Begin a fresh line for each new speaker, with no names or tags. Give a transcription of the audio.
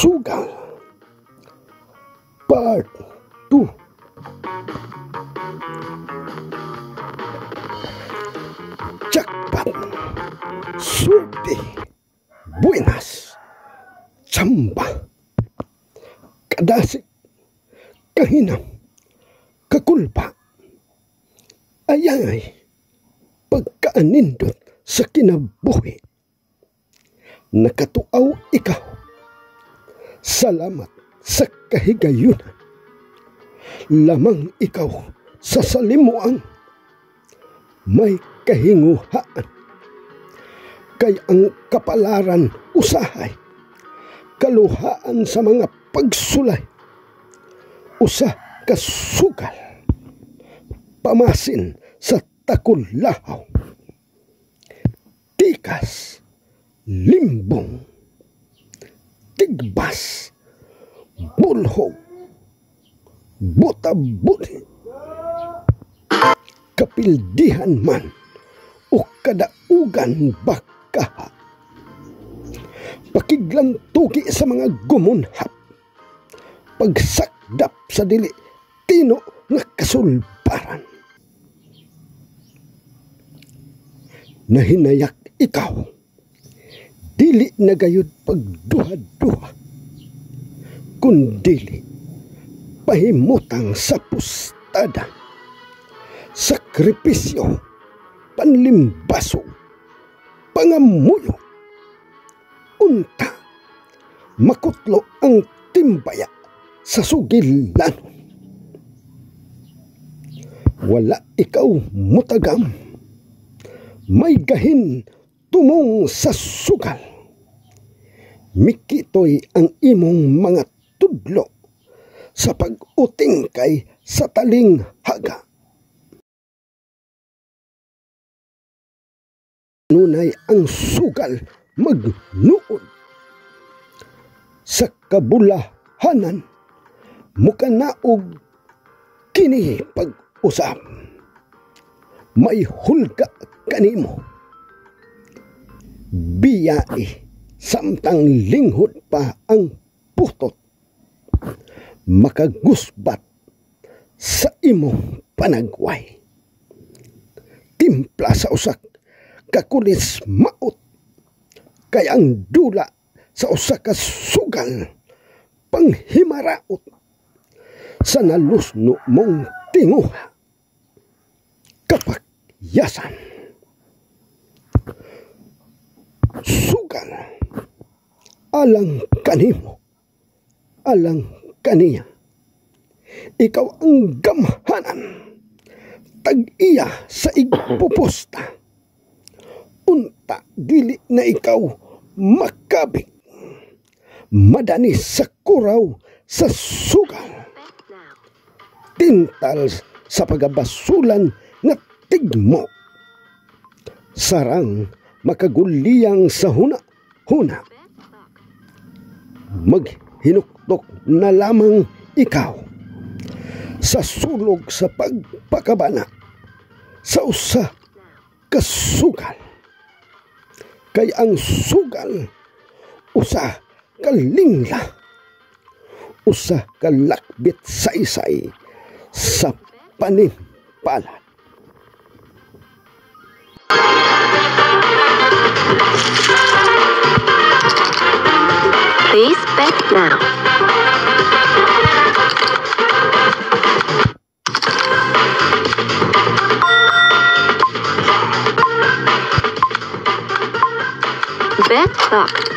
Sugal Part 2. Jackpot, suerte, buenas, tsamba, kadasik, kahinam, kakulpa, ayay, pagkaanindot sa kinabuhi. Nakatuaw ikaw, salamat sa kahigayunan. Lamang ikaw sa salimuan, may kahinguhaan. Kay ang kapalaran usahay, kaluhaan sa mga pagsulay. Usa kasugal, pamasin sa takulahaw. Tikas, limbong, tigbas, bulhog, buta-buti, kapildihan man o kadaugan bakaha. Pakiglantugi sa mga gumunhap, pagsakdap sa dili tino nga kasulbaran. Nahinayak ikaw, dili na gayud pagduha-duha, kundili pahimutang sa pustada, sakripisyo, panlimbaso, pangamuyo, unta, makutlo ang timbaya sa sugilanon. Wala ikaw mutagam, may gahin tumong sa sugal. Mikitoy ang imong mga tudlo sa pag-uting kay sa taling haga. Nunay ang sugal magnuod sa kabulahanan, mukanaog kini pag-usap. May hulga kanimo, biyai samtang linghod pa ang putot, makagusbat sa imong panagway. Timpla sa usak kakulis maot, kay ang dula sa usak kasugal panghimaraot sa nalusno mong tinguha. Kapakyasan, sugal, alang kanimo, alang kaniya. Ikaw ang gamhanan, tag-iya sa igpupusta. Unta dili na ikaw makabig, madani sa kuraw sa sugal. Tintal sa pagabasulan nga tigmo, sarang makaguliyang sa huna-huna. Maghinuktok na lamang ikaw sa sulog sa pagpakabana sa usa kasugal. Kay ang sugal usa kalingla, usa kalakbit saysay sa panimpala.
Please bet now. Bet clock.